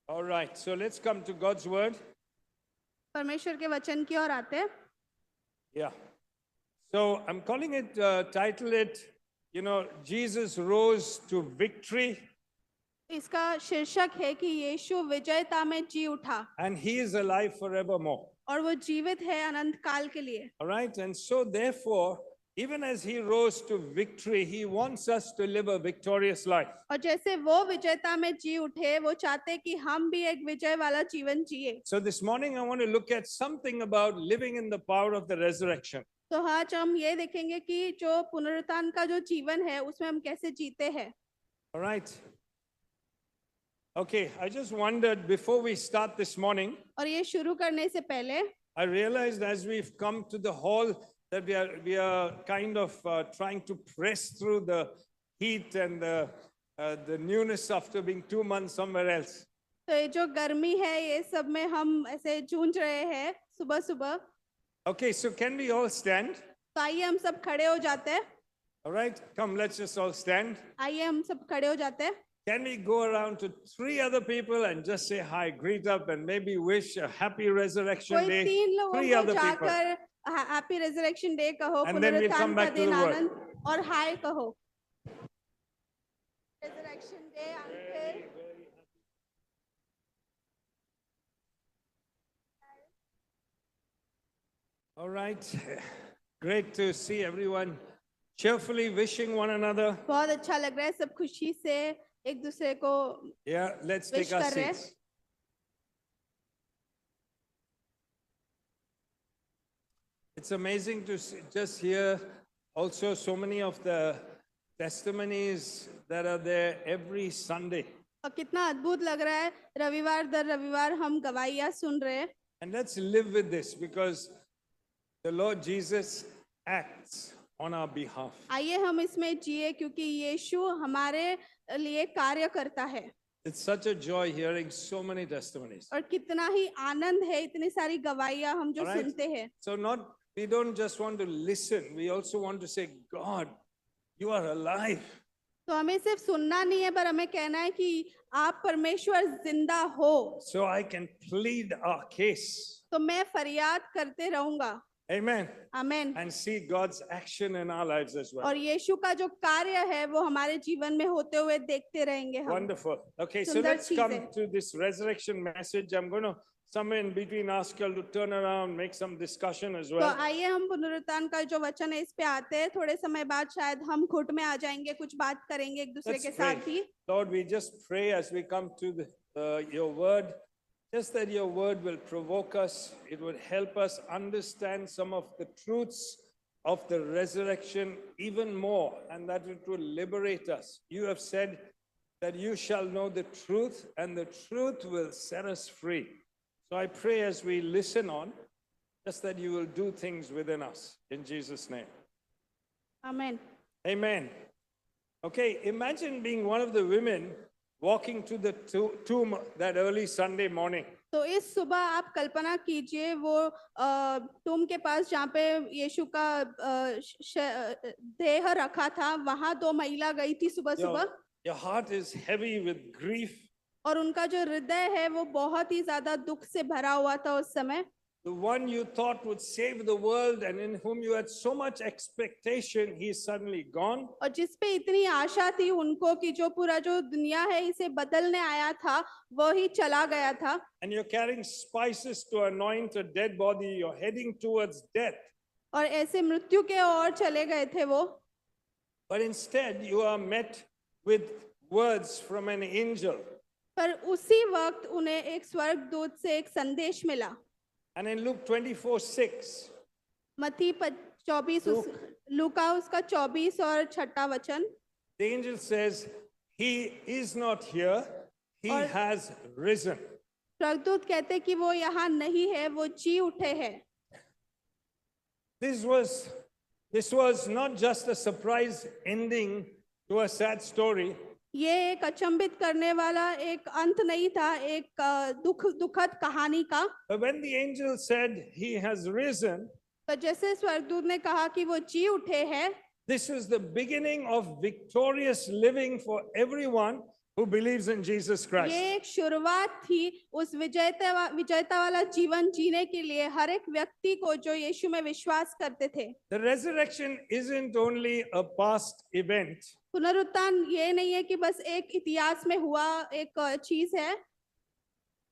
All right, so let's come to God's word. परमेश्वर के वचन की ओर आते हैं. Yeah. So I'm calling it, title it, Jesus rose to victory इसका शीर्षक है कि यीशु विजयता में जी उठा and he is alive forevermore. और वो जीवित है अनंत काल के लिए. All right, and so therefore, even as he rose to victory, he wants us to live a victorious life. और जैसे वो विजयता में जी उठे, वो चाहते कि हम भी एक विजय वाला जीवन जिए. So this morning I want to look at something about living in the power of the resurrection. तो आज हम ये देखेंगे कि जो पुनरुत्थान का जो जीवन है उसमें हम कैसे जीते हैं. All right. Okay, I just wondered before we start this morning, और ये शुरू करने से पहले I realized as we've come to the hall that we are kind of trying to press through the heat and the newness after being 2 months somewhere else. तो ये जो गर्मी है ये सब में हम ऐसे जूझ रहे हैं सुबह सुबह. Okay, so can we all stand? तो आइए हम सब खड़े हो जाते हैं. All right, come, let's just all stand. आइए हम सब खड़े हो जाते हैं. Can we go around to 3 other people and just say hi, greet up, and maybe wish a happy resurrection कोई day? 3 लोगों 3 को other people. जाकर हैप्पी रिजरेक्शन डे कहो, And then we'll come पुनरुत्थान का back to दिन the word. आनंद और हाय कहो. Resurrection day uncle. All right, great to see everyone cheerfully wishing one another. बहुत अच्छा लग रहा है, सब खुशी से एक दूसरे को Yeah, let's Wish take our कर रहे हैं. seats. It's amazing to just hear also so many of the testimonies that are there every Sunday. और कितना अद्भुत लग रहा है. रविवार दर रविवार हम गवाहियां सुन रहे हैं. And let's live with this because the Lord Jesus acts on our behalf. आइए हम इसमें जिए क्योंकि यीशु हमारे लिए कार्य करता है. It's such a joy hearing so many testimonies. और कितना ही आनंद है इतनी सारी गवाहियां हम जो All right. सुनते हैं. So we don't just want to listen, we also want to say, God, you are alive. तो हमें सिर्फ सुनना नहीं है पर हमें कहना है कि आप परमेश्वर जिंदा हो. So I can plead our case. तो मैं फरियाद करते रहूंगा. Amen. Amen. And see God's action in our lives as well. और यीशु का जो कार्य है वो हमारे जीवन में होते हुए देखते रहेंगे हम. Wonderful. Okay, so सुंदर let's चीज़ come है. to this resurrection message. I'm going to somewhere in between ask you all to turn around, make some discussion as तो well. आइए हम पुनरुत्थान का जो वचन है इस पे आते हैं. थोड़े समय बाद शायद हम घुट में आ जाएंगे, कुछ बात करेंगे एक दूसरे Let's के pray. साथ भी. Lord, we just pray as we come to your word, just that your word will provoke us. It would help us understand some of the truths of the resurrection even more, and that it will liberate us. You have said that you shall know the truth, and the truth will set us free. So I pray as we listen on, just that you will do things within us. In Jesus' name. Amen. Amen. Okay, imagine being one of the women walking to the tomb that early Sunday morning. तो इस सुबह आप कल्पना कीजिए वो टूम के पास जहाँ पे यीशु का देह रखा था, वहां 2 महिला गई थी सुबह सुबह. Your heart is heavy with grief. और उनका जो हृदय है वो बहुत ही ज्यादा दुख से भरा हुआ था उस समय. The one you thought would save the world and in whom you had so much expectation, he is suddenly gone. और जिस पे इतनी आशा थी उनको कि जो पूरा जो दुनिया है इसे बदलने आया था वो ही चला गया था. And you're carrying spices to anoint a dead body. You're heading towards death. और ऐसे मृत्यु के ओर चले गए थे वो. But instead, you are met with words from an angel. पर उसी वक्त उन्हें एक स्वर्गदूत से एक संदेश मिला. And in Luke 24:6, मत्ती 24 लूका उसका 24 और 6 वचन. the angel says, he is not here, he और- has risen. स्वर्गदूत कहते कि वो यहाँ नहीं है, वो जी उठे हैं. This was not just a surprise ending to a sad story. ये एक अचंभित करने वाला एक अंत नहीं था एक दुखद कहानी का. But when the angel said he has risen, पर जैसे स्वर्गदूत ने कहा कि वो जी उठे हैं, this is the beginning of victorious living for everyone who believes in Jesus Christ. ये एक शुरुआत थी उस विजयता वाला जीवन जीने के लिए हर एक व्यक्ति को जो यीशु में विश्वास करते थे। The resurrection isn't only a past event, पुनरुत्थान ये नहीं है कि बस एक इतिहास में हुआ एक चीज है,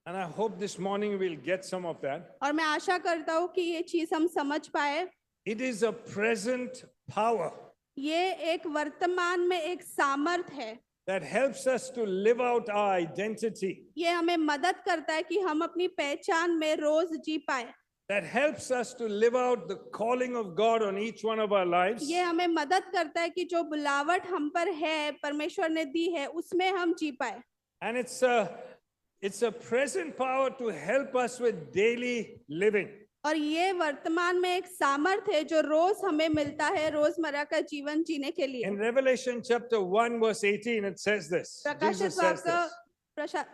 and I hope this morning we'll get some of that. और मैं आशा करता हूँ कि ये चीज हम समझ पाए। It is a present power ये एक वर्तमान में एक सामर्थ है, that helps us to live out our identity, ये हमें मदद करता है कि हम अपनी पहचान में रोज जी पाए, that helps us to live out the calling of God on each one of our lives, ये हमें मदद करता है कि जो बुलावट हम पर है परमेश्वर ने दी है उसमें हम जी पाए। and it's a present power to help us with daily living. और ये वर्तमान में एक सामर्थ है जो रोज हमें मिलता है रोजमर्रा का जीवन जीने के लिए। In Revelation chapter 1 verse 18 it says this. Jesus says this.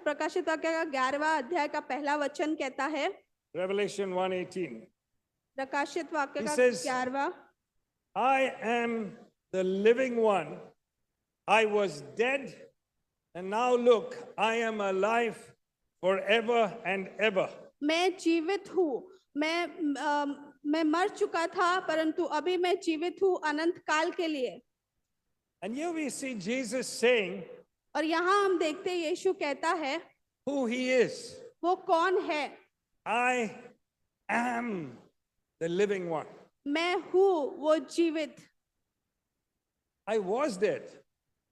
प्रकाशित वाक्य का 11वां अध्याय का पहला वचन कहता है, Revelation 1:18. प्रकाशित वाक्य He का says, 11वां, I am the living one. I was dead and now look, I am alive forever and ever. मैं जीवित हूँ, मैं मर चुका था परंतु अभी मैं जीवित हूँ अनंत काल के लिए। And here we see Jesus saying और यहाँ हम देखते हैं यीशु कहता है who he is. वो कौन है। I am the living one. मैं हूँ वो जीवित, I was dead.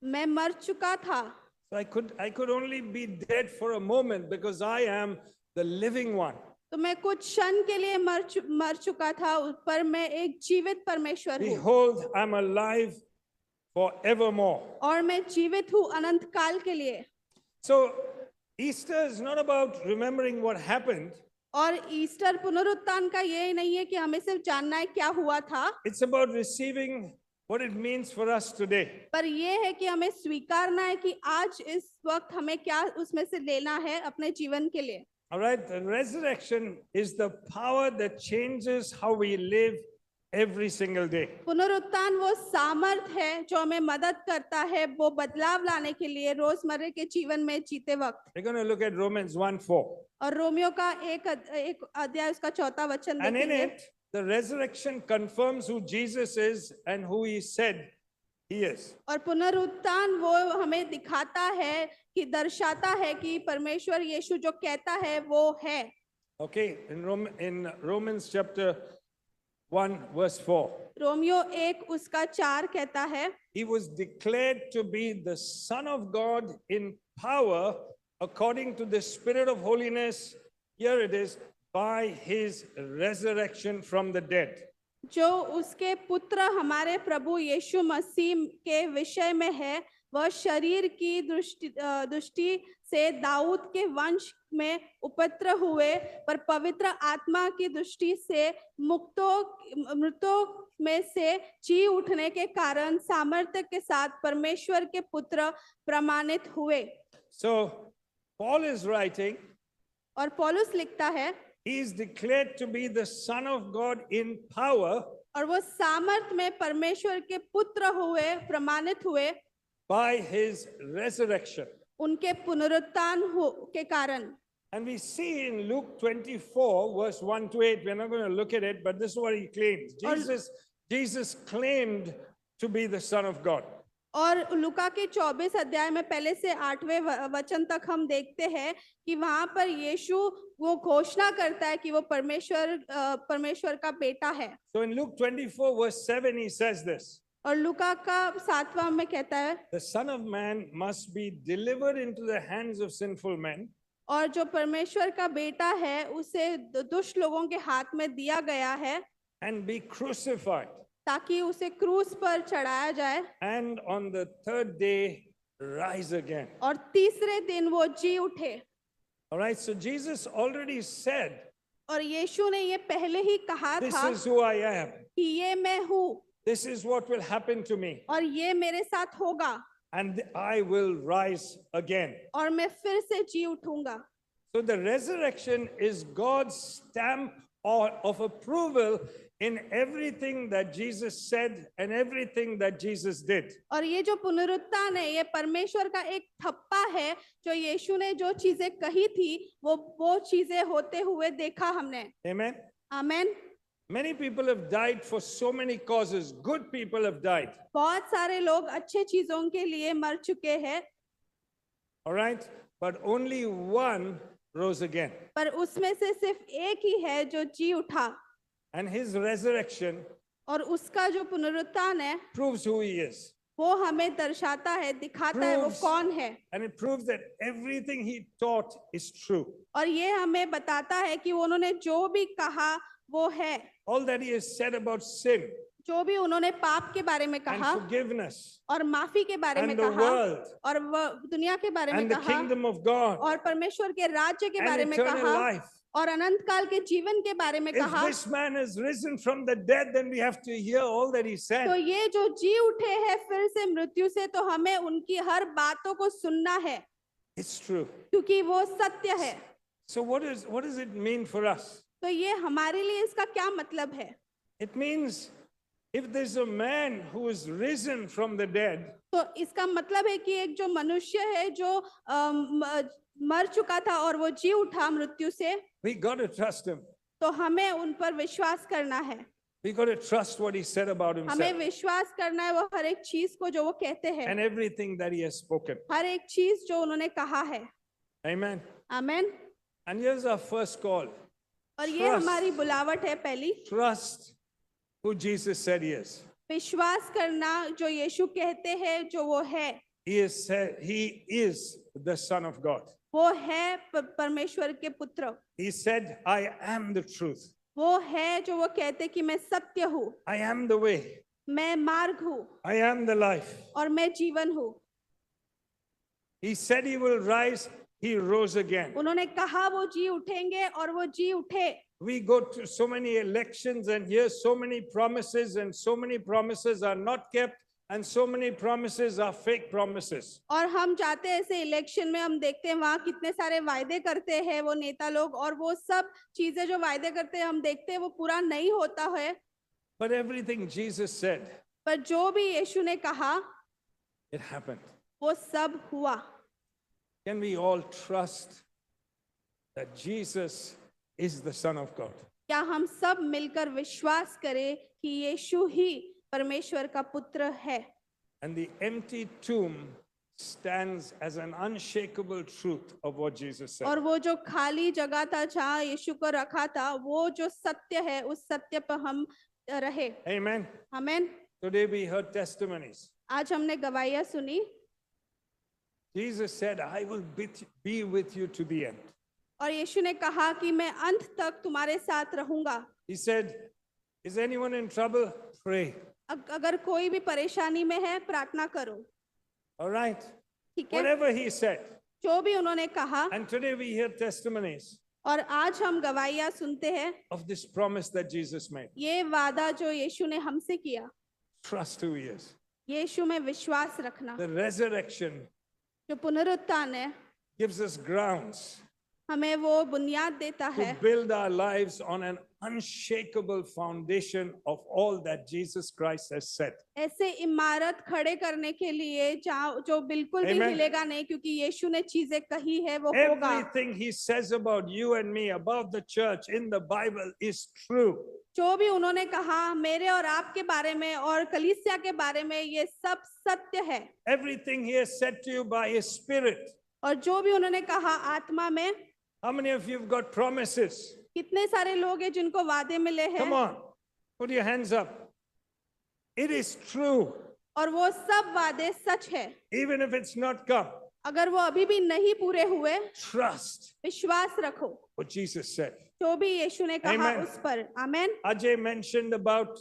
मैं मर चुका था, So I could only be dead for a moment because I am the living one. तो मैं कुछ क्षण के लिए मर चुका था, पर मैं एक जीवित परमेश्वर हूँ Behold, I'm alive forevermore. और मैं जीवित हूँ अनंत काल के लिए। So Easter is not about remembering what happened. और ईस्टर पुनरुत्थान का ये नहीं है कि हमें सिर्फ जानना है क्या हुआ था, It's about receiving what it means for us today. पर ये है कि हमें स्वीकारना है कि आज इस वक्त हमें क्या उसमें से लेना है अपने जीवन के लिए। All right, the resurrection is the power that changes how we live every single day. पुनरुत्थान वो सामर्थ है जो हमें मदद करता है वो बदलाव लाने के लिए रोजमर्रे के जीवन में जीते वक्त। We're going to look at Romans 1:4. और रोमियो का एक अध्याय उसका 4वां वचन And in देखेंगे। it, the resurrection confirms who Jesus is and who he said he is. और पुनरुत्थान वो हमें दिखाता है कि दर्शाता है कि परमेश्वर यीशु जो कहता है वो है। Okay, in Romans chapter 1 verse 4. Romeo 1 उसका 4 कहता है, He was declared to be the Son of God in power according to the Spirit of holiness. Here it is, by his resurrection from the dead. जो उसके पुत्र हमारे प्रभु यीशु मसीह के विषय में है, वह शरीर की दृष्टि से दाऊद के वंश में उपत्र हुए, पर पवित्र आत्मा की दृष्टि से मृतों में से जी उठने के कारण सामर्थ्य के साथ परमेश्वर के पुत्र प्रमाणित हुए। So Paul is writing, और पौलुस लिखता है, he is declared to be the Son of God in power और वो सामर्थ में परमेश्वर के पुत्र हुए, प्रमाणित हुए by his resurrection. उनके पुनरुत्थान के कारण। And we see in Luke 24 verse 1 to 8, we're not going to look at it, but this is what he claims. Jesus claimed to be the Son of God. और लूका के 24 अध्याय में पहले से 8वें वचन तक हम देखते हैं कि वहां पर यीशु वो घोषणा करता है कि वो परमेश्वर का बेटा है। So in Luke 24 verse 7 he says this. और लूका का 7वां में कहता है, The Son of Man must be delivered into the hands of sinful men. और जो परमेश्वर का बेटा है उसे दुष्ट लोगों के हाथ में दिया गया है, And be crucified. ताकि उसे क्रूस पर चढ़ाया जाए, And on the third day rise again. और तीसरे दिन वो जी उठे। All right, so Jesus already said, और यीशु ने ये पहले ही कहा this था is who I am. कि ये मैं हूँ, This is what will happen to me. और ये मेरे साथ होगा, And I will rise again. और मैं फिर से जी उठूंगा। So the resurrection is God's stamp of approval in everything that Jesus said and everything that Jesus did. और ये जो पुनरुत्थान है ये परमेश्वर का एक थप्पा है जो यीशु ने जो चीजें कही थी वो चीजें होते हुए देखा हमने। Amen. Amen. Many people have died for so many causes. Good people have died. बहुत सारे लोग अच्छे चीजों के लिए मर चुके हैं, All right. But only one rose again. पर उसमें से सिर्फ एक ही है जो जी उठा And his resurrection और उसका जो पुनरुत्थान है proves who he is. वो हमें दर्शाता है, दिखाता है वो Proves- कौन है। And it proves that everything he taught is true. और ये हमें बताता है कि उन्होंने जो भी कहा वो है, All that he has said about sin जो भी उन्होंने पाप के बारे में and कहा forgiveness और माफी के बारे में and the कहा world और दुनिया के बारे में and the कहा kingdom of God और परमेश्वर के राज्य के बारे and में eternal कहा life. और अनंत काल के जीवन के बारे में If कहा, this man has risen from the dead, then we have to hear all that he तो said. ये जो जी उठे हैं फिर से मृत्यु से, तो हमें उनकी हर बातों को सुनना है It's true. क्योंकि वो सत्य है। So what does it mean for us? तो ये हमारे लिए इसका क्या मतलब है? It means if there's a man who is risen from the dead, तो इसका मतलब है कि एक जो मनुष्य है जो मर चुका था और वो जी उठा मृत्यु से, we got to trust him. तो हमें उन पर विश्वास करना है। We got to trust what he said about हमें himself विश्वास करना है वो हर एक चीज को जो वो कहते हैं, and everything that he has spoken. हर एक चीज जो उन्होंने कहा है। Amen. Amen. And here's our first call. और ये Trust. हमारी बुलावट है पहली, Trust who Jesus said he is. विश्वास करना जो यीशु कहते हैं जो वो है। He is the Son of God. वो है परमेश्वर के पुत्र। He said, I am the truth. वो है जो वो कहते कि मैं सत्य हूँ, I am the way. मैं मार्ग हूँ I am the life. और मैं जीवन हूँ। He said he will rise. He rose again. उन्होंने कहा वो जी उठेंगे और वो जी उठे। We go to so many elections and hear so many promises, and so many promises are not kept, and so many promises are fake promises. और हम जाते हैं ऐसे इलेक्शन में, हम देखते हैं वहाँ कितने सारे वायदे करते हैं वो नेता लोग, और वो सब चीजें जो वायदे करते हैं हम देखते हैं वो पूरा नहीं होता है। But everything Jesus said, पर जो भी यीशु ने कहा it happened. वो सब हुआ। Can we all trust that Jesus is the Son of God? क्या हम सब मिलकर विश्वास करें कि यीशु ही परमेश्वर का पुत्र है? And the empty tomb stands as an unshakable truth of what Jesus said. और वो जो खाली जगह था जहाँ यीशु को रखा था, वो जो सत्य है उस सत्य पर हम रहे। Amen. Amen. Today we heard testimonies. आज हमने गवाहियाँ सुनी। Jesus said, I will be with you to the end. और यीशु ने कहा कि मैं अंत तक तुम्हारे साथ रहूंगा। He said, is anyone in trouble? Pray. अगर कोई भी परेशानी में है प्रार्थना करो। All right. ठीक है, Whatever he said. जो भी उन्होंने कहा। And today we hear testimonies और आज हम गवाहियाँ सुनते हैं of this promise that Jesus made. ये वादा जो यीशु ने हमसे किया। Trust who he is. यीशु में विश्वास रखना। The resurrection जो पुनरुत्थान है gives us grounds हमें वो बुनियाद देता है to build our lives on an unshakable foundation of all that Jesus Christ has said. ऐसे इमारत खड़े करने के लिए जहाँ जो बिल्कुल भी Amen. हिलेगा नहीं, क्योंकि यीशु ने चीजें कही है वो होगा। Everything he says about you and me, about the church in the Bible is true. जो भी उन्होंने कहा मेरे और आपके बारे में और कलीसिया के बारे में, ये सब सत्य है। Everything he has said to you by his spirit. और जो भी उन्होंने कहा आत्मा में। How many of you have got promises? कितने सारे लोग हैं जिनको वादे मिले हैं? Come on, put your hands up. It is true, और वो सब वादे सच है। even if it's not come. अगर वो अभी भी नहीं पूरे हुए, Trust विश्वास रखो what Jesus said. जो भी यीशु ने कहा Amen. उस पर। आमेन। Ajay mentioned about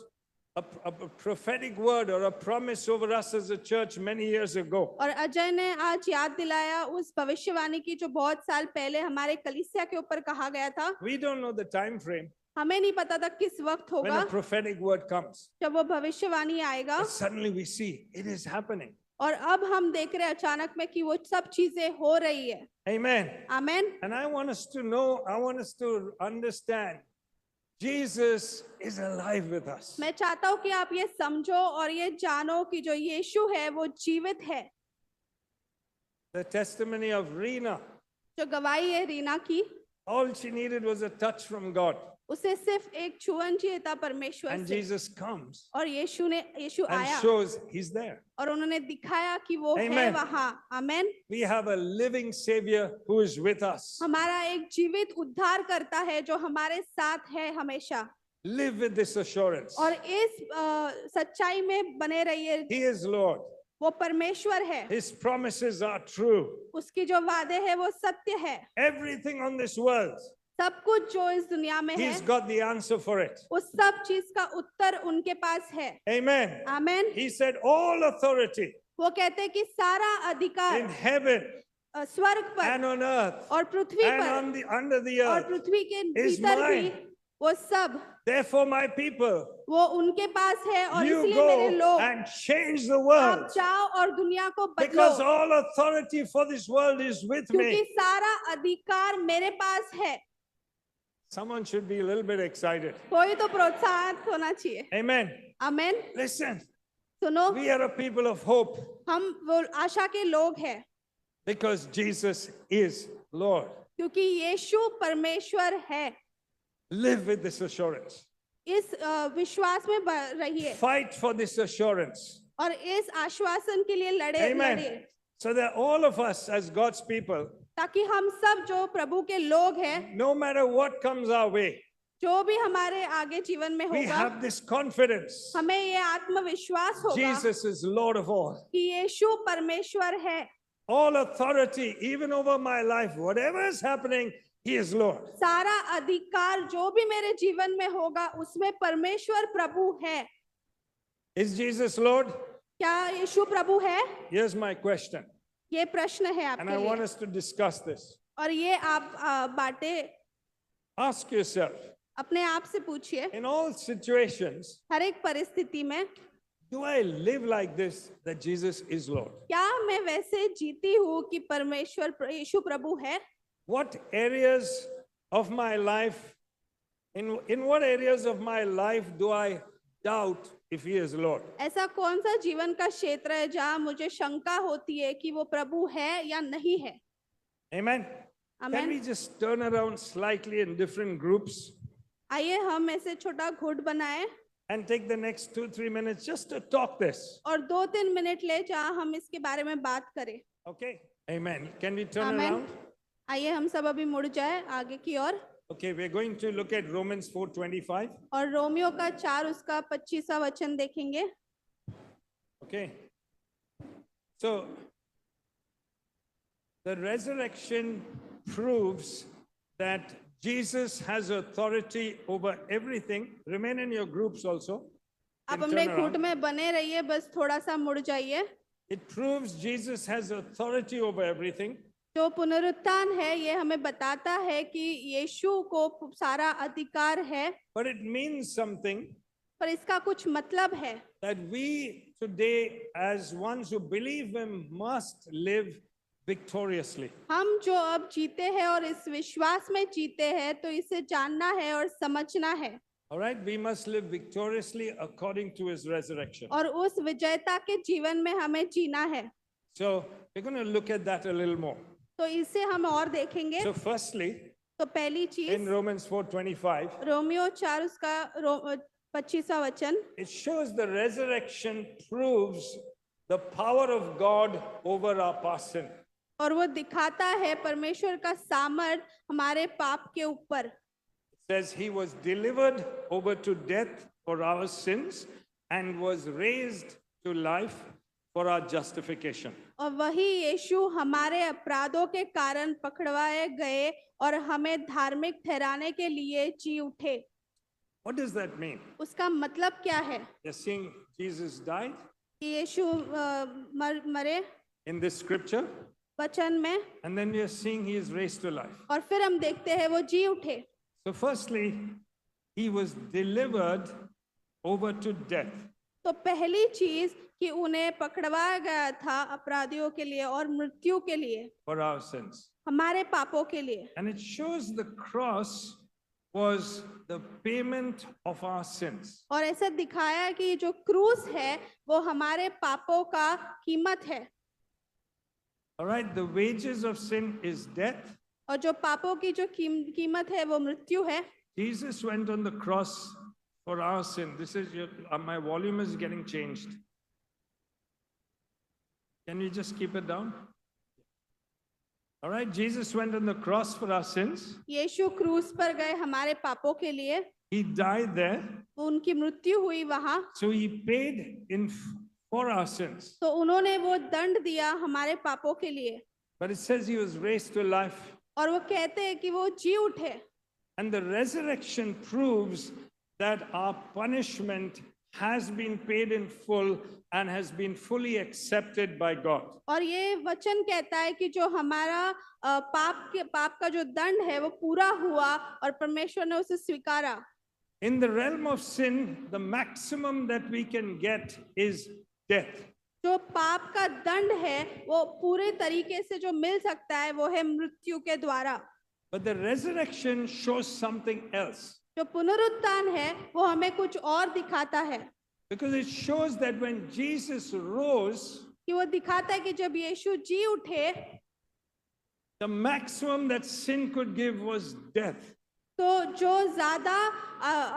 a prophetic word or a promise over us as a church many years ago. और अजय ने आज याद दिलाया उस भविष्यवाणी की जो बहुत साल पहले हमारे कलीसिया के ऊपर कहा गया था। We don't know the time frame हमें नहीं पता था किस वक्त when होगा a prophetic word comes. जब वो भविष्यवाणी आएगा, But suddenly we see it is happening. और अब हम देख रहे हैं अचानक में कि वो सब चीजें हो रही है। Amen. Amen. And I want us to know, I want us to understand, Jesus is alive with us. मैं चाहता हूँ कि आप ये समझो और ये जानो कि जो यीशु है वो जीवित है। The testimony of Rena, जो गवाही है रीना की, all she needed was a touch from God. उसे सिर्फ एक छुअन चाहिए था परमेश्वर And से, Jesus comes और यीशु and आया shows he's there. और उन्होंने दिखाया कि वो है Amen. वहां। आमेन। We have a living Savior who is with us. हमारा एक जीवित उद्धार करता है जो हमारे साथ है हमेशा, Live with this assurance. और इस सच्चाई में बने रहिए। He is Lord. वो परमेश्वर है, His promises are true. उसकी जो वादे है वो सत्य है। Everything on this world, सब कुछ जो इस दुनिया में है He's got the answer for it. उस सब चीज का उत्तर उनके पास है। Amen. Amen. He said, all authority वो कहते हैं कि सारा in अधिकार heaven स्वर्ग पर and on earth और पृथ्वी and पर on under the और earth. पृथ्वी के is भीतर भी mine. वो सब Therefore, my people, वो उनके पास है, और you इसलिए go मेरे लोग and change the आप world. जाओ और दुनिया को बदलो, Because all authority for this world is with क्योंकि me. सारा अधिकार मेरे पास है। Someone should be a little bit excited. कोई तो प्रोत्साहित होना चाहिए। Amen. आमेन। Listen, सुनो, we are a people of hope हम वो आशा के लोग हैं, because Jesus is Lord. क्योंकि यीशु परमेश्वर है। Live with this assurance. इस विश्वास में रहिए Fight for this assurance. और इस आश्वासन के लिए लड़े। Amen. So that all of us as God's people, ताकि हम सब जो प्रभु के लोग हैं, no matter what comes our way, जो भी हमारे आगे जीवन में we होगा, have this confidence. हमें ये आत्मविश्वास होगा Jesus is Lord of all. कि यीशु परमेश्वर है। All authority, even over my life, whatever is happening, He is Lord. सारा अधिकार जो भी मेरे जीवन में होगा उसमें परमेश्वर प्रभु है। Is Jesus Lord? क्या यीशु प्रभु है? Here's my question, ये प्रश्न है and आपके I want लिए, us to discuss this. और ये आप बातें Ask yourself, अपने आप से पूछिए, in all situations, हर एक परिस्थिति में do I live like this, that Jesus is Lord? क्या मैं वैसे जीती हूँ कि परमेश्वर यीशु प्रभु है? What areas of my life, in what areas of my life do I doubt if He is Lord? ऐसा कौन सा जीवन का क्षेत्र है जहाँ मुझे शंका होती है कि वो प्रभु है या नहीं है? Amen. Can Amen. we just turn around slightly in different groups आइए हम ऐसे छोटा घुट बनाए and take the next 2-3 minutes just to talk this? और 2-3 मिनट ले जहाँ हम इसके बारे में बात करें। Okay. Amen. Can we turn amen. around? आइए हम सब अभी मुड़ जाए आगे की ओर, Okay, we're going to look at Romans 4:25. और रोमियो का 4 उसका 25वां वचन देखेंगे। Okay. So the resurrection proves that Jesus has authority over everything. Remain in your groups also. आप And अपने turn घुट around. में बने रहिए, बस थोड़ा सा मुड़ जाइए। It proves Jesus has authority over everything. जो पुनरुत्थान है ये हमें बताता है कि यीशु को सारा अधिकार है, But it means something पर इसका कुछ मतलब है that we today, as ones who believe Him, must live victoriously. हम जो अब जीते हैं और इस विश्वास में जीते हैं तो इसे जानना है और समझना है, All right, we must live victoriously according to His resurrection. और उस विजयता के जीवन में हमें जीना है। So we're going to look at that a little more. तो इसे हम और देखेंगे। So firstly, तो पहली in चीज Romans 4:25, रोमियो 4 उसका 25वां वचन, it shows the resurrection proves the power of God over our past sin. और वो दिखाता है परमेश्वर का सामर्थ हमारे पाप के ऊपर। It says He was delivered over to death for our sins and was raised to life for our justification. और वही यीशु हमारे अपराधों के कारण पकड़वाए गए और हमें धार्मिक ठहराने के लिए जी उठे। What does that mean? उसका मतलब क्या है? You're seeing Jesus died कि यीशु मरे in this scripture, वचन में, and then you're seeing He is raised to life. और फिर हम देखते हैं वो जी उठे। So firstly, He was delivered over to death. तो पहली चीज कि उन्हें पकड़वाया गया था अपराधियों के लिए और मृत्यु के लिए, For our sins. हमारे पापों के लिए। And it shows the cross was the payment of our sins. और ऐसा दिखाया कि जो क्रूस है वो हमारे पापों का कीमत है। All right, the wages of sin is death. और जो पापों की जो कीमत है वो मृत्यु है। Jesus went on the cross for our sin. This is my volume is getting changed. Can you just keep it down? All right, Jesus went on the cross for our sins. यीशु क्रूस पर गए हमारे पापों के लिए। He died there. उनकी मृत्यु हुई वहां। So he paid for our sins. तो उन्होंने वो दंड दिया हमारे पापों के लिए। But it says he was raised to life. और वो कहते हैं कि वो जी उठे। And the resurrection proves that our punishment has been paid in full and has been fully accepted by God. और ये वचन कहता है कि जो हमारा पाप का जो दंड है वो पूरा हुआ और परमेश्वर ने उसे स्वीकारा। In the realm of sin, the maximum that we can get is death. जो पाप का दंड है वो पूरे तरीके से जो मिल सकता है वो है मृत्यु के द्वारा। But the resurrection shows something else. जो पुनरुत्थान है वो हमें कुछ और दिखाता है। Because it shows that when Jesus rose, कि वो दिखाता है कि जब यीशु जी उठे, the maximum that sin could give was death. तो जो ज्यादा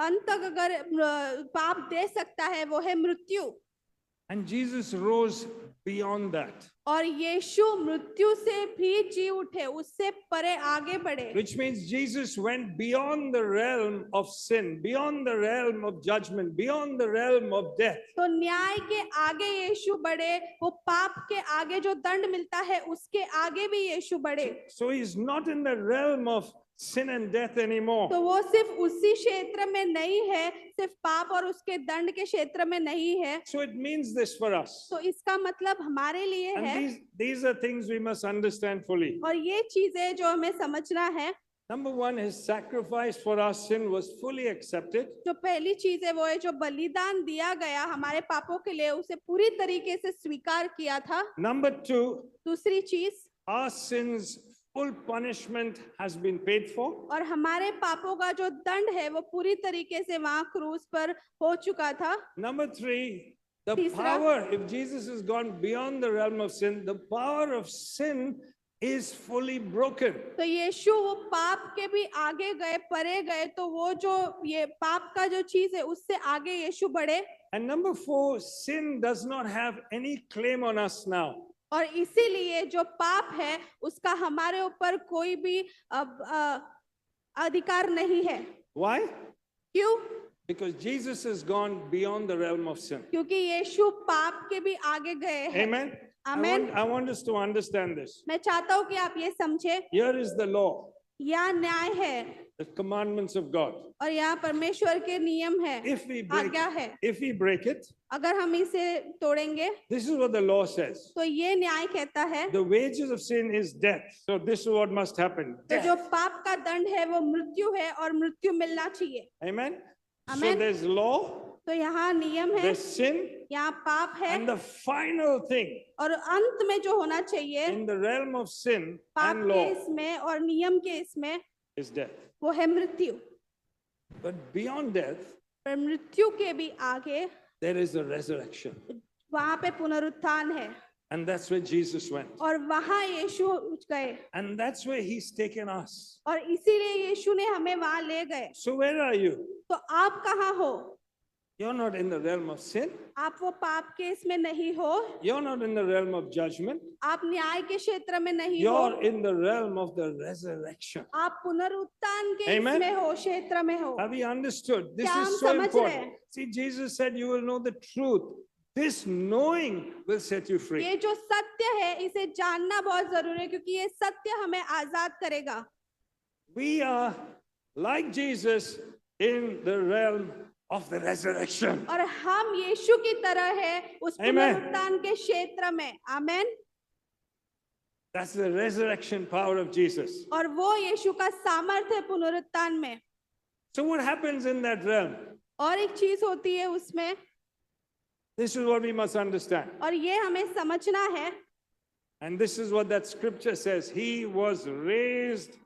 अंत तक अगर पाप दे सकता है वो है मृत्यु। And Jesus rose beyond that. और यीशु मृत्यु से भी जी उठे, उससे परे आगे बढ़े। Which means Jesus went beyond the realm of sin, beyond the realm of judgment, beyond the realm of death. तो न्याय के आगे यीशु बढ़े, वो पाप के आगे जो दंड मिलता है उसके आगे भी यीशु बढ़े। So he's not in the realm of sin and death anymore. तो वो सिर्फ उसी क्षेत्र में नहीं है, सिर्फ पाप और उसके दंड के क्षेत्र में नहीं है। So it means this for us. तो इसका मतलब हमारे लिए है। And these are things we must understand fully. और ये चीजें जो हमें समझना है। Number one, his sacrifice for our sin was fully accepted. जो पहली चीज है वो है जो बलिदान दिया गया हमारे पापों के लिए, उसे पूरी तरीके से स्वीकार किया था। Number two, दूसरी चीज, our sins full punishment has been paid for. और हमारे पापों का जो दंड है वो पूरी तरीके से वहां क्रूस पर हो चुका था। Number three, the तीसरा, power, if Jesus has gone beyond the realm of sin, the power of sin is fully broken. तो यीशु वो पाप के भी आगे गए, परे गए, तो वो जो ये पाप का जो चीज है उससे आगे यीशु बढ़े। And number four, sin does not have any claim on us now. और इसीलिए जो पाप है उसका हमारे ऊपर कोई भी अधिकार नहीं है। Why? क्यों? Because Jesus has gone beyond the realm of sin. क्योंकि यीशु पाप के भी आगे गए हैं। Amen. Amen. I want us to understand this. मैं चाहता हूँ कि आप ये समझे, Here is the law, यहाँ न्याय है the commandments of God. और यहाँ परमेश्वर के नियम है, If we break, आज्ञा है। if we break it, अगर हम इसे तोड़ेंगे this is what the law says. तो ये न्याय कहता है The wages of sin is death. So this is what must happen. तो जो Death. पाप का दंड है वो मृत्यु है और मृत्यु मिलना चाहिए। Amen. So Amen. there's law, तो यहाँ नियम है, there's sin, यहाँ पाप है, and the final thing और अंत में जो होना चाहिए in the realm of sin पाप and के law इसमें और नियम के इसमें is death. वो है मृत्यु। But beyond death, पर मृत्यु के भी आगे there is a resurrection. वहां पे पुनरुत्थान है And that's where Jesus went. और वहां यीशु गए And that's where he's taken us. और इसीलिए यीशु ने हमें वहां ले गए। So where are you? तो आप कहाँ हो? You're not in the realm of sin. आप वो पाप के इसमें नहीं हो, You're not in the realm of judgment. आप न्याय के क्षेत्र में नहीं हो, You're in the realm of the resurrection. आप पुनरुत्थान के Amen. इसमें हो, क्षेत्र में हो। Have you understood? This क्या हम is so समझ रहे important. हैं? See, Jesus said, you will know the truth. This knowing will set you free. ये जो सत्य है इसे जानना बहुत जरूरी है क्योंकि ये सत्य हमें आजाद करेगा। We are like Jesus in the realm of the resurrection. और हम यीशु की तरह है उस Amen. पुनरुत्थान के क्षेत्र में। आमेन। That's the resurrection power of Jesus. और वो यीशु का सामर्थ्य है पुनरुत्थान में। So what happens in that realm? और एक चीज होती है उसमें, This is what we must understand. और ये हमें समझना है, And this is what that scripture says. He was raised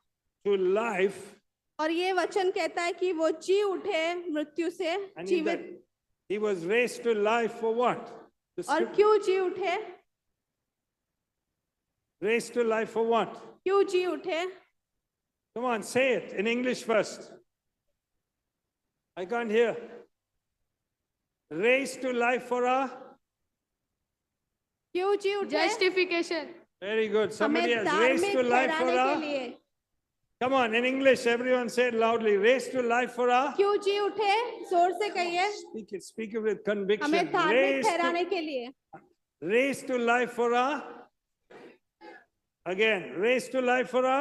to life और ये वचन कहता है कि वो जी उठे मृत्यु से And in that, जीवित। he was raised to life for what? The और scrip- क्यों जी उठे? Raised to life for what? क्यों जी उठे? Come on, say it in English first. I can't hear. Raised to life for a. क्यों जी उठे? Justification. Very good. Somebody हमें has raised धार्मिक to life for ठहराने के a. लिए। Come on, in English, everyone say it loudly. Raised to life for a. क्यों जी उठे? जोर से कहिए। Speak it with conviction. हमें धार्मिक Raised ठहराने to, के लिए। raised to life for a. Again, raised to life for a.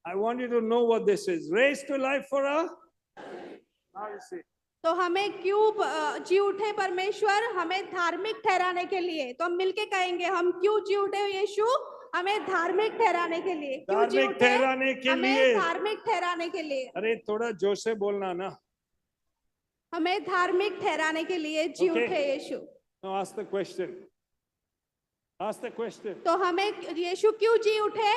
I want you to know what this is. Raised to life for a. Now you see. तो हमें क्यों जी उठे परमेश्वर? हमें धार्मिक ठहराने के लिए। तो हम मिलके कहेंगे, हम क्यों जी उठे यीशु? हमें धार्मिक ठहराने के लिए। क्यों जी धार्मिक उठे? ठहराने के हमें लिए। धार्मिक ठहराने के लिए। अरे थोड़ा जोर से बोलना ना. हमें धार्मिक ठहराने के लिए जी Okay. उठे यीशु। Now ask the question. Ask the question. तो हमें यीशु क्यों जी उठे?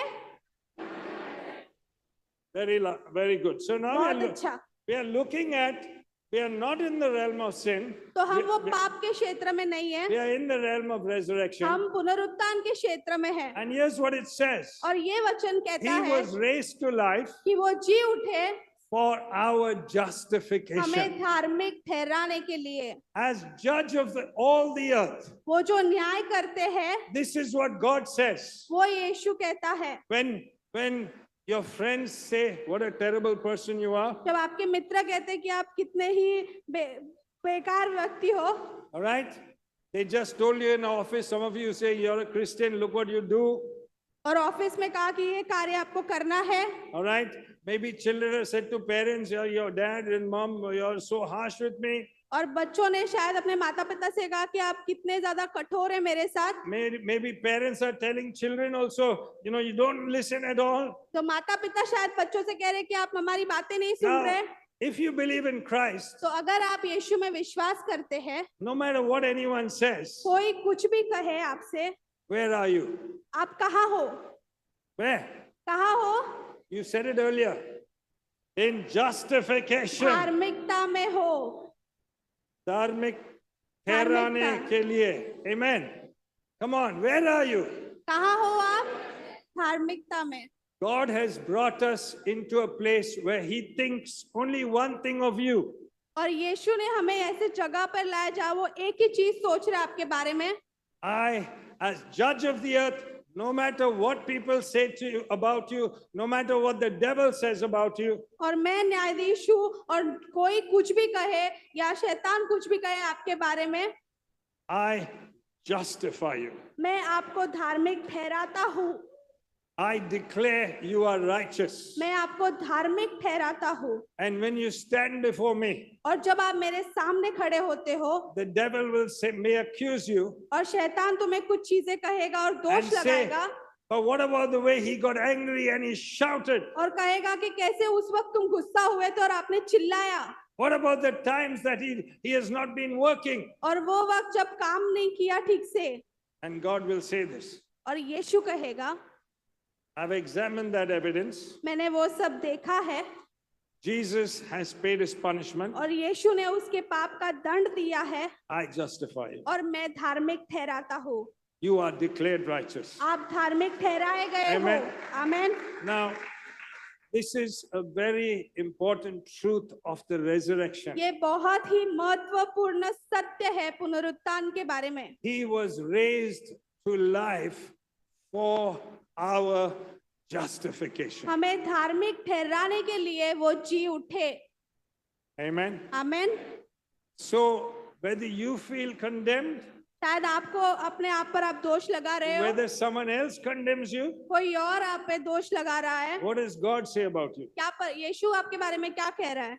Very good. So now बहुत अच्छा। we are looking at, we are not in the realm of sin. तो हम वो We- पाप के क्षेत्र में नहीं है, We are in the realm of resurrection. हम पुनरुत्थान के क्षेत्र में है। And here's what it says. और ये वचन कहता He है was raised to life कि वो जी उठे for our justification हमें धार्मिक ठहराने के लिए। as judge of all the earth. वो जो न्याय करते हैं, This is what God says. वो यीशु कहता है। When your friends say, what a terrible person you are, जब आपके मित्र कहते हैं कि आप कितने ही बेकार व्यक्ति हो, all right? They just told you in the office, some of you say, you're a Christian, look what you do, और ऑफिस में कहा कि ये कार्य आपको करना है, all right? Maybe children have said to parents, your dad and mom, you're so harsh with me. और बच्चों ने शायद अपने माता पिता से कहा कि आप कितने ज्यादा कठोर हैं मेरे साथ। Maybe parents are telling children also, you don't listen at all. तो माता पिता शायद बच्चों से कह रहे हैं कि आप हमारी बातें नहीं सुन Now, रहे। if you believe in Christ, तो अगर आप यीशु में विश्वास करते हैं, no matter what anyone says, कोई कुछ भी कहे आपसे, where are you? आप कहाँ हो? Where? कहाँ हो? You said it earlier. In justification. धार्मिकता में हो। धार्मिक ठहराने के लिए. Amen. Come on, where are you? कहाँ हो आप? धार्मिकता में। God has brought us into a place where He thinks only one thing of you. और यीशु ने हमें ऐसे जगह पर लाया जहाँ वो एक ही चीज सोच रहा है आपके बारे में। I, as judge of the earth, no matter what people say to you about you, no matter what the devil says about you, और मैं न्यायाधीश हूँ और कोई कुछ भी कहे या शैतान कुछ भी कहे आपके बारे में, I justify you. मैं आपको धार्मिक ठहराता हूँ। I declare you are righteous. मैं आपको धार्मिक ठहराता हूँ। And when you stand before me, और जब आप मेरे सामने खड़े होते हो, the devil may accuse you और शैतान तुम्हें कुछ चीजें कहेगा और दोष and say, लगाएगा but what about the way he got angry and he shouted? और कहेगा कि कैसे उस वक्त तुम गुस्सा हुए थे और आपने चिल्लाया, What about the times that he has not been working? और वो वक्त जब काम नहीं किया ठीक से। And God will say this. और यीशु कहेगा, I've examined that evidence. मैंने वो सब देखा है Jesus has paid his punishment. और यीशु ने उसके पाप का दंड दिया है I justify you. और मैं धार्मिक ठहराता हूँ। You are declared righteous. आप धार्मिक ठहराए गए हो। Amen. Amen. Now, this is a very important truth of the resurrection. ये बहुत ही महत्वपूर्ण सत्य है पुनरुत्थान के बारे में। He was raised to life for our justification. हमें धार्मिक ठहराने के लिए वो जी उठे। Amen. Amen. So, whether you feel condemned, शायद आपको अपने आप पर आप दोष लगा रहे हो, whether someone else condemns you, कोई और आप पे दोष लगा रहा है, what does God say about you? क्या पर यीशु आपके बारे में क्या कह रहा है?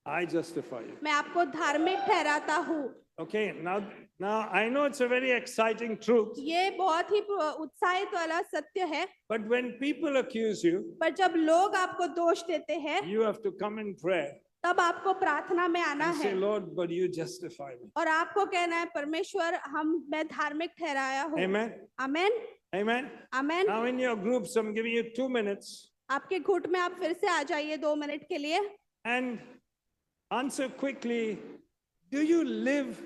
I justify you. मैं आपको धार्मिक ठहराता हूँ। Okay, now I know it's a very exciting truth, ये बहुत ही उत्साहित वाला सत्य है, but when people accuse you, पर जब लोग आपको दोष देते हैं, you have to come in prayer तब आपको प्रार्थना में आना and say, है Lord, but you justify me. और आपको कहना है, परमेश्वर मैं धार्मिक ठहराया हूँ। Amen. Amen. Amen. Amen. Now in your groups, I'm giving you 2 minutes. आपके घुट में आप फिर से आ जाइए 2 मिनट के लिए and answer quickly. Do you live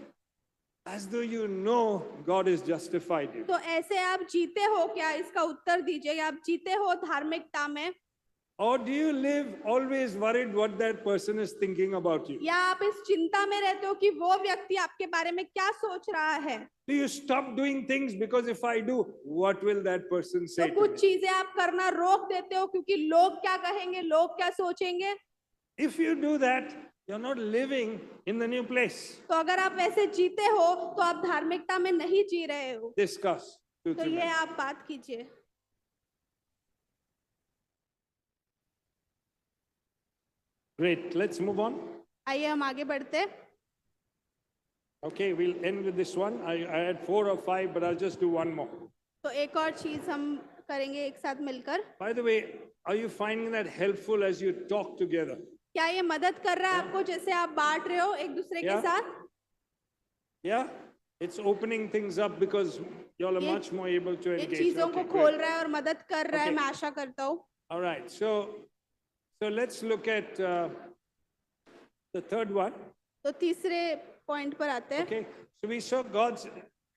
as though you know God has justified you? तो ऐसे आप जीते हो क्या, इसका उत्तर दीजिए। आप जीते हो धार्मिकता में, Or do you live always worried what that person is thinking about you? या आप इस चिंता में रहते हो कि वो व्यक्ति आपके बारे में क्या सोच रहा है? Do you stop doing things because if I do, what will that person say तो to कुछ me? चीजें आप करना रोक देते हो क्योंकि लोग क्या कहेंगे, लोग क्या सोचेंगे? If you do that, you're not living in the new place. तो अगर आप वैसे जीते हो तो आप धार्मिकता में नहीं जी रहे हो। Discuss. 2-3 तो ये minutes. आप बात कीजिए। Great. Let's move on. आइए हम आगे बढ़ते। Okay, we'll end with this one. I had 4 or 5, but I'll just do one more. तो एक और चीज हम करेंगे एक साथ मिलकर। By the way, are you finding that helpful as you talk together? क्या ये मदद कर रहा है आपको जैसे आप बांट रहे हो एक दूसरे के Yeah. साथ? Yeah? It's opening things up because y'all are ये- much more able to ये engage. चीजों Okay, को great. खोल रहा है और मदद कर रहा है, Okay. मैं आशा करता हूँ। All right. So let's look at the third one. तो तीसरे पॉइंट पर आते हैं। Okay. So we saw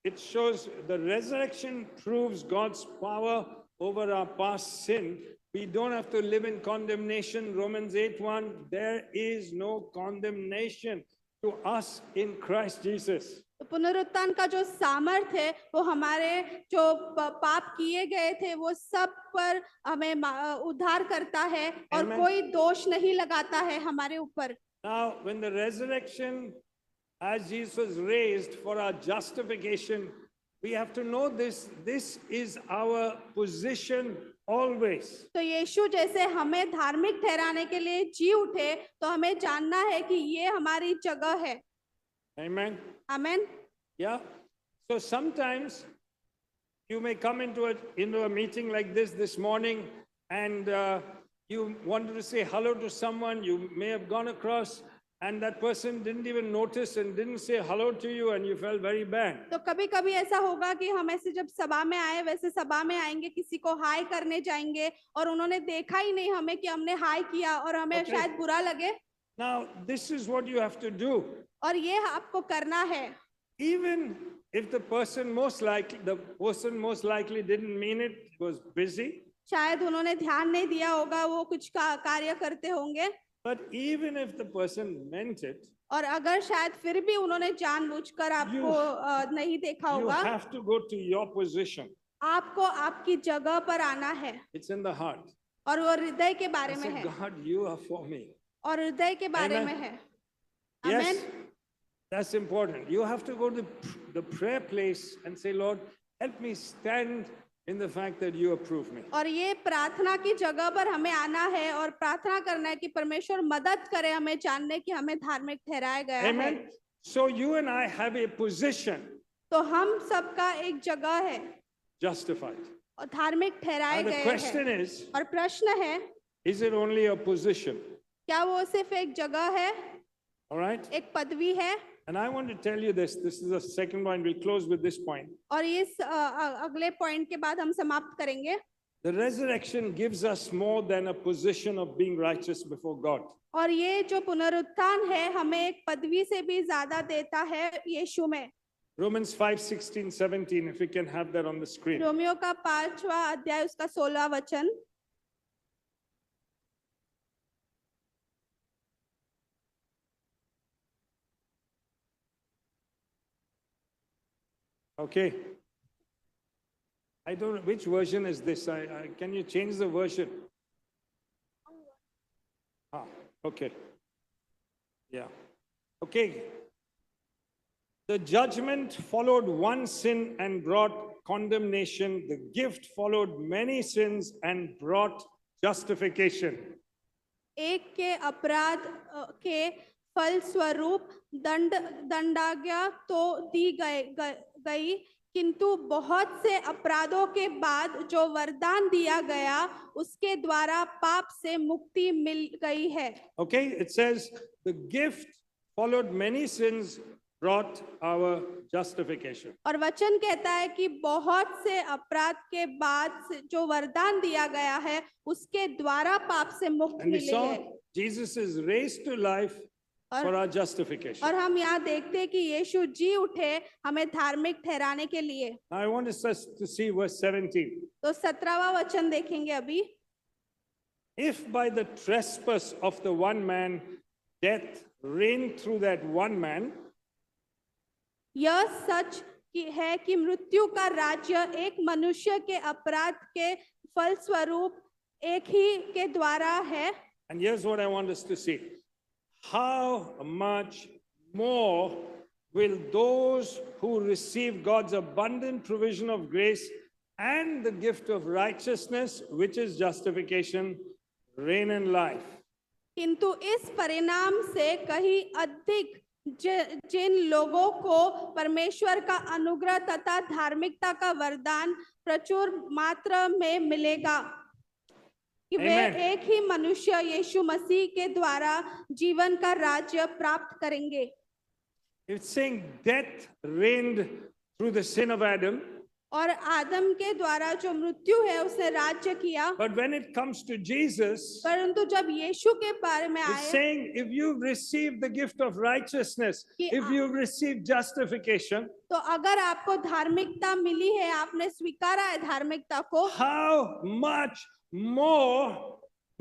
it shows the resurrection proves God's power over our past sin. We don't have to live in condemnation. Romans 8:1, there is no condemnation to us in Christ Jesus. तो पुनरुत्थान का जो सामर्थ है वो हमारे जो पाप किए गए थे वो सब पर हमें उद्धार करता है और Amen. कोई दोष नहीं लगाता है हमारे ऊपर। Now, when the resurrection, as Jesus was raised for our justification, we have to know this is our position always. तो यीशु जैसे हमें धार्मिक ठहराने के लिए जी उठे तो हमें जानना है कि ये हमारी जगह है। Amen. Amen. Yeah. So sometimes you may come into a meeting like this morning, and you wanted to say hello to someone. You may have gone across, and that person didn't even notice and didn't say hello to you, and you felt very bad. तो कभी कभी ऐसा होगा कि हम ऐसे जब सभा में आए वैसे सभा में आएंगे, किसी को हाय करने जाएंगे और उन्होंने देखा ही नहीं हमें कि हमने हाय किया और हमें Okay. शायद बुरा लगे। Now, this is what you have to do. और ये आपको करना है। Even if the person most likely didn't mean it, was busy. शायद उन्होंने ध्यान नहीं दिया होगा, वो कुछ कार्य करते होंगे। But even if the person meant it, और अगर शायद फिर भी उन्होंने जानबूझकर आपको नहीं देखा you होगा, have to go to your position. आपको आपकी जगह पर आना है। It's in the heart. और वो हृदय के बारे I में say, है, God, you are for me. और हृदय के बारे Amen. में है। Yes, amen. that's important. You have to go to the prayer place and say, Lord, help me stand in the fact that you approve me. और ये प्रार्थना की जगह पर हमें आना है और प्रार्थना करना है कि परमेश्वर मदद करे हमें जानने कि हमें धार्मिक ठहराया गया है। Amen. So you and I have a position, तो हम सबका एक जगह है justified. और धार्मिक ठहराए Now the गए question हैं। is, और प्रश्न है, is it only a position? क्या वो सिर्फ एक जगह है, All right. एक पदवी है? And I want to tell you this. This is the second point. We'll close with this point. और इस अगले पॉइंट के बाद हम समाप्त करेंगे। The resurrection gives us more than a position of being righteous before God. और ये जो पुनरुत्थान है हमें एक पदवी से भी ज्यादा देता है यीशु में। Romans 5:16-17, if we can have that on the screen. Romeo का 5वां अध्याय उसका 16वां वचन। Okay. I don't know which version is this. Can you change the version? Okay. Yeah. Okay. The judgment followed one sin and brought condemnation. The gift followed many sins and brought justification. एक के अपराध के फल स्वरूप दंडाज्ञा तो दी गई, किंतु बहुत से अपराधों के बाद जो वरदान दिया गया उसके द्वारा पाप से मुक्ति मिल गई है। Okay, it says the gift followed many sins brought our justification. और वचन कहता है कि बहुत से अपराध के बाद से जो वरदान दिया गया है उसके द्वारा पाप से मुक्त And we मिले saw हैं। Jesus is raised to life for our justification. और हम यहाँ देखते हैं कि यीशु जी उठे हमें धार्मिक ठहराने के लिए। Now I want us to see verse 17. तो 17वां वचन देखेंगे अभी। If by the trespass of the one man death reigned through that one man, यह सच है कि मृत्यु का राज्य एक मनुष्य के अपराध के फलस्वरूप एक ही के द्वारा है। and here's what I want us to see. How much more will those who receive God's abundant provision of grace and the gift of righteousness, which is justification, reign in life? किंतु इस परिणाम से कहीं अधिक जिन लोगों को परमेश्वर का अनुग्रह तथा धार्मिकता का वरदान प्रचुर मात्रा में मिलेगा कि वे Amen. एक ही मनुष्य यीशु मसीह के द्वारा जीवन का राज्य प्राप्त करेंगे। It's saying death reigned through the sin of Adam, और आदम के द्वारा जो मृत्यु है उसने राज्य किया, but when it comes to Jesus, परंतु जब यीशु के बारे में it's आया saying if you've received the gift of righteousness, कि if you've received justification, तो अगर आपको धार्मिकता मिली है, आपने स्वीकारा है धार्मिकता को, how much more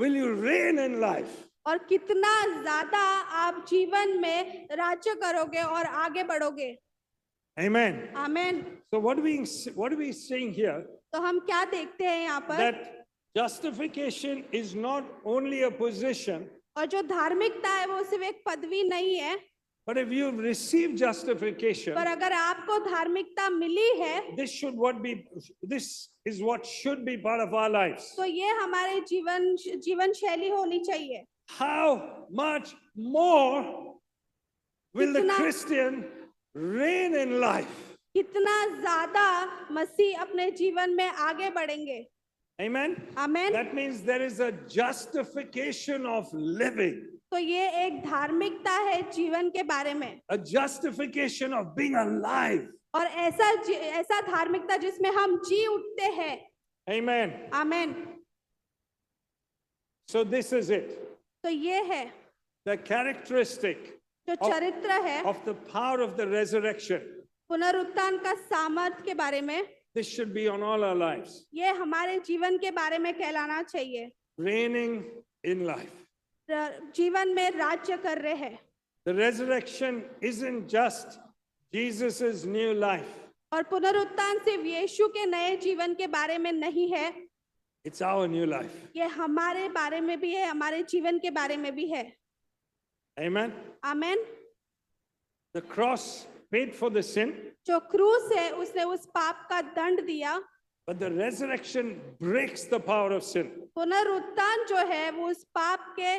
will you reign in life? और कितना ज्यादा आप जीवन में राज्य करोगे और आगे बढ़ोगे। Amen. Amen. So what are we saying here? तो हम क्या देखते हैं यहाँ पर, That justification is not only a position, और जो धार्मिकता है वो सिर्फ एक पदवी नहीं है, but if you've received justification, पर अगर आपको धार्मिकता मिली है this is what should be part of our lives. तो ये हमारे जीवन शैली होनी चाहिए। How much more will the कितना- Christian reign in life? कितना ज्यादा मसीह अपने जीवन में आगे बढ़ेंगे। Amen. Amen. That means there is a justification of living, तो ये एक धार्मिकता है जीवन के बारे में, a justification of being alive. और ऐसा धार्मिकता जिसमें हम जी उठते हैं। Amen. Amen. So this is it. तो ये है The characteristic जो चरित्र है of the power of the resurrection. पुनरुत्थान का सामर्थ के बारे में, This should be on all our lives. ये हमारे जीवन के बारे में कहलाना चाहिए। Reigning in life. जीवन में राज्य कर रहे हैं। The resurrection isn't just Jesus's new life. और पुनरुत्थान सिर्फ यीशु के नए जीवन के बारे में नहीं है, It's our new life. ये हमारे बारे में भी है, हमारे जीवन के बारे में भी है। Amen. Amen. The cross paid for the sin, जो क्रूस है उसने उस पाप का दंड दिया, but the resurrection breaks the power of sin. पुनरुत्थान जो है वो उस पाप के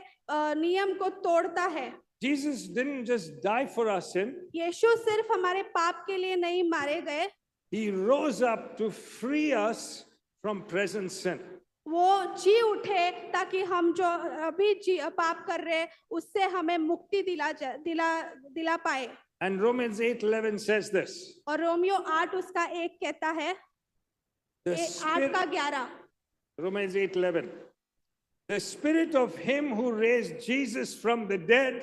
नियम को तोड़ता है। Jesus didn't just die for our sin, यीशु सिर्फ हमारे पाप के लिए नहीं मारे गए, he rose up to free us from present sin. वो जी उठे ताकि हम जो अभी पाप कर रहे हैं उससे हमें मुक्ति दिला पाए। And Romans 8:11 says this. और रोमियो 8 उसका 1 कहता है, The 8 spirit, का 11, Romans 8:11. The spirit of him who raised Jesus from the dead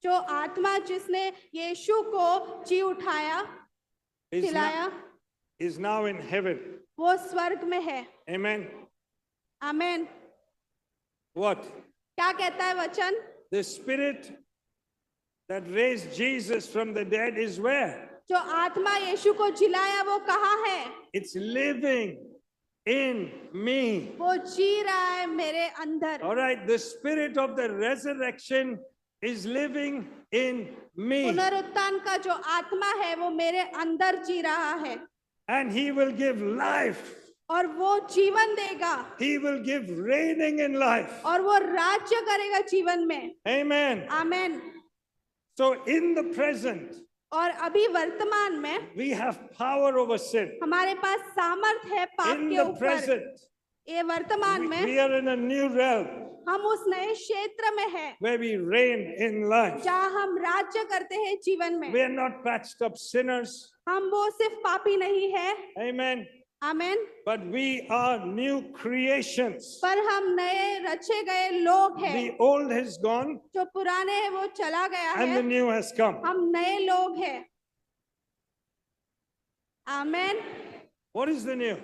जो आत्मा जिसने यीशु को जी उठाया खिलाया, is now in heaven. वो स्वर्ग में है। Amen. आमेन। What? क्या कहता है वचन? The spirit that raised Jesus from the dead is where? जो आत्मा यीशु को जिलाया वो कहाँ है? It's living in me. वो जी रहा है मेरे अंदर। All right, the spirit of the resurrection is living in me. पुनरुत्थान का जो आत्मा है वो मेरे अंदर जी रहा है, And he will give life. और वो जीवन देगा, He will give reigning in life. और वो राज्य करेगा जीवन में। Amen. Amen. So in the present, और अभी वर्तमान में we have power over sin. हमारे पास सामर्थ है पाप In के the ऊपर। present, ये वर्तमान में we are in a new realm. हम उस नए क्षेत्र में हैं where we reign in life. जहाँ हम राज्य करते हैं जीवन में। We are not patched up sinners. हम वो सिर्फ पापी नहीं है, Amen. Amen, But we are new creations. पर हम नए रचे गए लोग हैं। The old has gone जो पुराने हैं वो चला गया and है, the new has come. हम नए लोग हैं। आमेन। What is the new?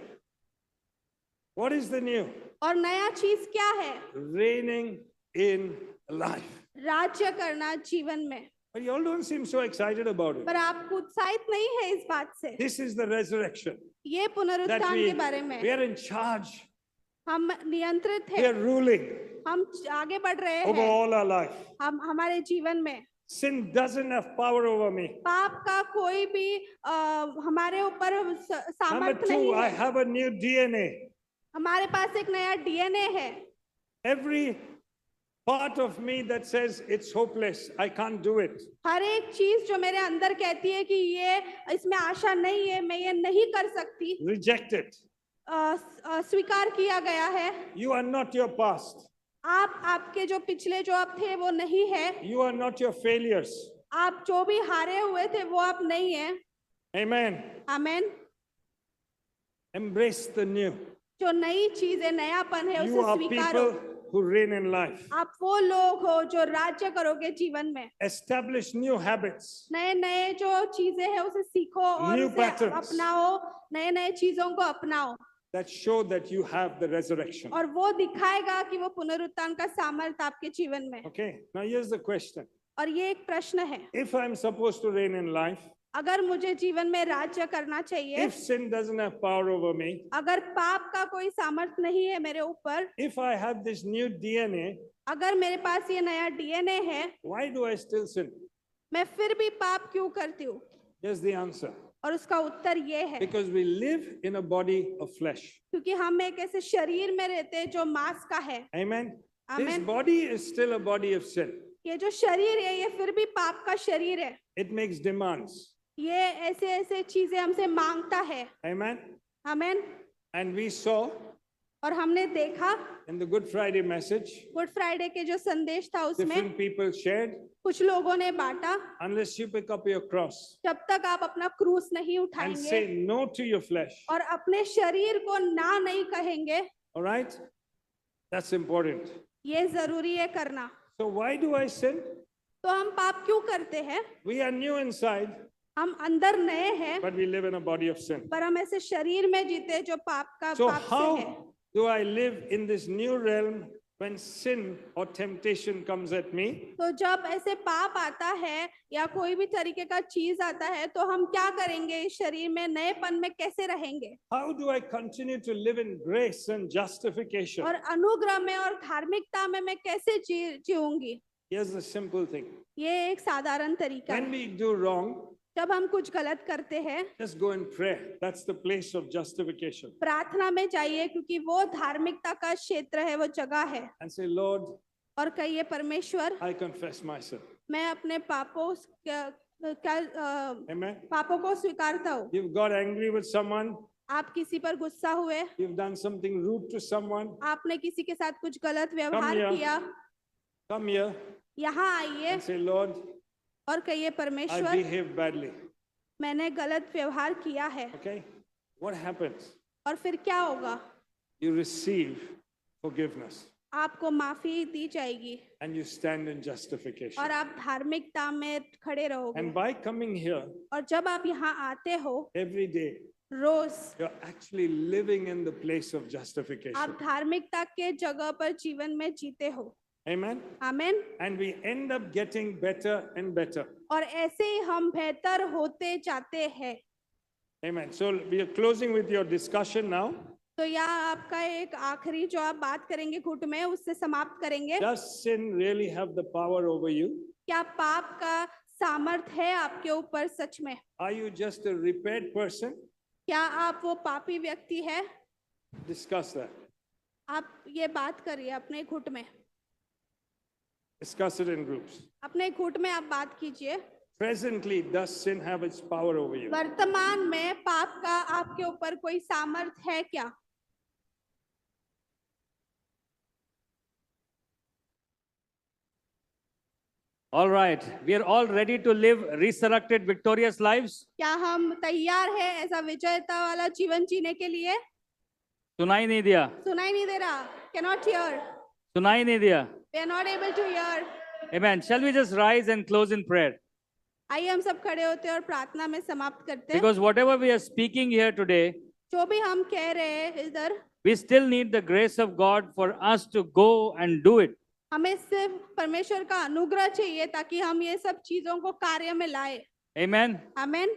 What is the new? और नया चीज क्या है? Reigning in life. राज्य करना जीवन में। But you all don't seem so excited about it. पर आप उत्साहित नहीं है इस बात से। This is the resurrection. ये That पुनरुत्थान के बारे में we are in charge. हम नियंत्रित We हैं, are ruling हम आगे बढ़ रहे over हैं। all our life. हम हमारे जीवन में Sin doesn't have power over me. पाप का कोई भी हमारे ऊपर Number सामर्थ्य two, नहीं I है। have a new DNA. हमारे पास एक नया डीएनए है। Every part of me that says it's hopeless, I can't do it. हर एक चीज जो मेरे अंदर कहती है कि ये इसमें आशा नहीं है, मैं ये नहीं कर सकती, Reject it. स्वीकार किया गया है। You are not your past. आपके जो पिछले जो आप थे वो नहीं है। You are not your failures. आप जो भी हारे हुए थे वो आप नहीं है। Amen. Amen. Embrace the new. जो नई चीज है, नयापन है, You उसे are स्वीकारो। people who reign in life. आप वो लोग हो जो राज्य करोगे जीवन में। Establish new habits. नए नए जो चीजें हैं उसे सीखो और New उसे patterns. अपनाओ, नए नए चीजों को अपनाओ That show that you have the resurrection. और वो दिखाएगा कि वो पुनरुत्थान का सामर्थ्य आपके जीवन में। Okay, now here's the question. और ये एक प्रश्न है, If I'm supposed to reign in life, अगर मुझे जीवन में राज्य करना चाहिए, if sin doesn't have power over me, अगर पाप का कोई सामर्थ्य नहीं है मेरे ऊपर, if I have this new DNA, अगर मेरे पास ये नया डीएनए है, why do I still sin? मैं फिर भी पाप क्यों करती हूँ? Here's the answer. और उसका उत्तर ये है, Because we live in a body of flesh. क्योंकि हम एक ऐसे शरीर में रहते हैं जो मांस का है। Amen. This Amen. body is still a body of sin. ये जो शरीर है ये फिर भी पाप का शरीर है। It makes demands. ये ऐसे ऐसे चीजें हमसे मांगता है। Amen. Amen. And we saw और हमने देखा in the Good Friday message, good Friday के जो संदेश था उसमें different people shared, कुछ लोगों ने बांटा, unless you pick up your cross जब तक आप अपना क्रूस नहीं and उठाएंगे say no to your flesh. और अपने शरीर को ना नहीं कहेंगे, All right? That's important. ये जरूरी है करना। So why do I sin? तो हम पाप क्यों करते हैं? We are new inside, हम अंदर नए हैं, but we live in a body of sin. पर हम ऐसे शरीर में जीते जो पाप का So पाप से है। how do I live in this new realm when sin or temptation comes at me? तो जब ऐसे पाप आता है या कोई भी तरीके का चीज आता है तो हम क्या करेंगे? इस शरीर में नएपन में कैसे रहेंगे? How do I continue to live in grace and justification? और अनुग्रह में और धार्मिकता में मैं कैसे जीऊंगी? Here's the simple thing. ये एक साधारण तरीका When है। we do wrong, जब हम कुछ गलत करते हैं, just go in prayer. That's the place of justification. प्रार्थना में जाइए, क्योंकि वो धार्मिकता का क्षेत्र है, वो जगह है। And say, Lord, और कहिए, परमेश्वर, I confess my sin. मैं अपने पापों Amen. पापों को स्वीकारता हूँ। You've got angry with someone, आप किसी पर गुस्सा हुए, you've done something rude to someone. आपने किसी के साथ कुछ गलत व्यवहार here. किया, Come here यहाँ आइए and say, Lord, और कहिए, I परमेश्वर, behaved badly. मैंने गलत व्यवहार किया है। Okay? What happens? और फिर क्या होगा? You receive forgiveness आपको माफी दी जाएगी and you stand in justification. और आप धार्मिकता में खड़े रहोगे। And by coming here और जब आप यहाँ आते हो every day, rose, you're actually living in the place of आप justification. धार्मिकता के जगह पर जीवन में जीते हो। Amen. Amen. And we end up getting better and better. और ऐसे ही हम बेहतर होते जाते हैं। Amen. So we are closing with your discussion now. तो यहाँ आपका एक आखिरी जो आप बात करेंगे घुट में, उससे समाप्त करेंगे। Does sin really have the power over you? क्या पाप का सामर्थ्य है आपके ऊपर सच में? Are you just a repaired person? क्या आप वो पापी व्यक्ति है? Discuss that. आप ये बात करिए अपने घुट में, Discuss it in groups. अपने घुट में आप बात कीजिए। Presently, does sin have its power over you? वर्तमान में पाप का आपके ऊपर कोई सामर्थ्य है क्या? All right. We are all ready to live resurrected, victorious lives. क्या हम तैयार है ऐसा विजयता वाला जीवन जीने के लिए? सुनाई नहीं दिया. सुनाई नहीं दे रहा? Cannot hear. सुनाई नहीं दिया. We are not able to hear. Amen. Shall we just rise and close in prayer? आइए हम सब खड़े होते हैं और प्रार्थना में समाप्त करते हैं. Because whatever we are speaking here today, जो भी हम कह रहे हैं इधर, we still need the grace of God for us to go and do it. हमें सिर्फ परमेश्वर का अनुग्रह चाहिए ताकि हम ये सब चीजों को कार्य में लाए. Amen. Amen.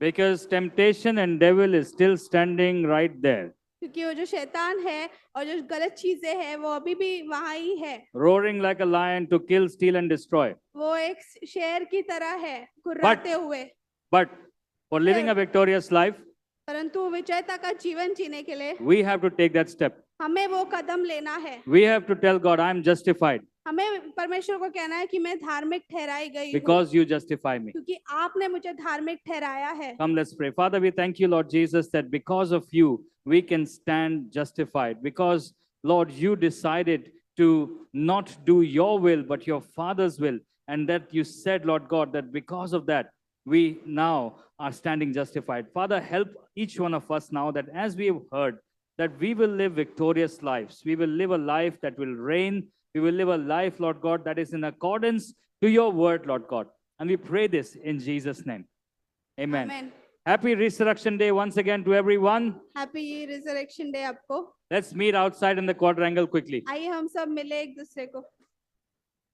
Because temptation and devil is still standing right there, क्योंकि वो जो शैतान है और जो गलत चीजें हैं वो अभी भी वहां ही है. roaring like a lion to kill, steal and destroy. वो एक शेर की तरह है गुर्राते हुए. But for living a victorious life, परंतु विजयता का जीवन जीने के लिए we have to take that step. हमें वो कदम लेना है. We have to tell God, I am justified हमें परमेश्वर को कहना है कि मैं धार्मिक ठहराई गई हूँ because you justify me. क्योंकि आपने मुझे धार्मिक ठहराया है. Come, let's pray. Father, we thank you, Lord Jesus, that because of you, we can stand justified. Because, Lord, you decided to not do your will, but your Father's will. And that you said, Lord God, that because of that, we now are standing justified. Father, help each one of us now that as we have heard, that we will live victorious lives. We will live a life that will reign. We will live a life, Lord God, that is in accordance to your word, Lord God. And we pray this in Jesus' name. Amen. Amen. Happy Resurrection Day once again to everyone. Happy resurrection day आपको. Let's meet outside in the quadrangle quickly. आइए हम सब मिले एक दूसरे को.